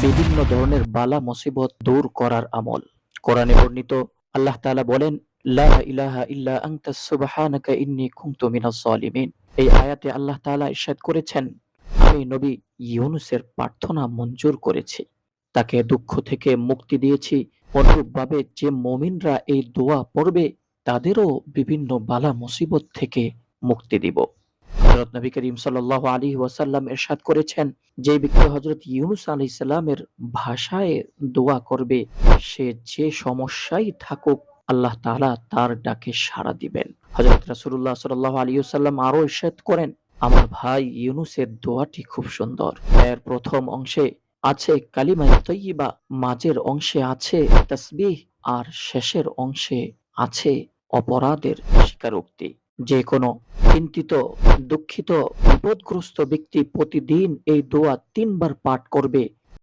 বিভিন্ন ধরনের বালা মুসিবত দূর করার আমল। কোরআনে বর্ণিত আল্লাহ তাআলা বলেন, লা ইলাহা ইল্লা আনতা সুবহানাকা ইন্নী কুনতু মিনাজ জালিমিন। এই আয়াতে আল্লাহ তাআলা ইরশাদ করেছেন, আমি নবী ইউনূসের প্রার্থনা মঞ্জুর করেছি। তাকে দুঃখ থেকে মুক্তি দিয়েছি। অনুরূপভাবে যে মুমিনরা এই দোয়া পড়বে তাদেরও বিভিন্ন বালা মুসিবত থেকে মুক্তি দিব। হযরত নবী করিম সাল্লাল্লাহু আলাইহি ওয়াসাল্লাম ইরশাদ করেছেন, যে ব্যক্তি হযরত ইউনূস আলাইহিস সালামের ভাষায় দোয়া করবে সে যে সমস্যায় থাকুক আল্লাহ তাআলা তার ডাকে সাড়া দিবেন। হযরত রাসূলুল্লাহ সাল্লাল্লাহু আলাইহি ওয়াসাল্লাম আরো ইরশাদ করেন, আমার ভাই ইউনূসের দোয়াটি খুব সুন্দর। এর প্রথম অংশে আছে কালিমায়ে তাইয়্যিবা, মাঝের অংশে আছে তাসবিহ আর শেষের অংশে আছে অপরাধের স্বীকারোক্তি। যে কোনো চিন্তিত, দুঃখিত, বিপদগ্রস্ত ব্যক্তি প্রতিদিন এই দোয়া ৩ বার পাঠ করবে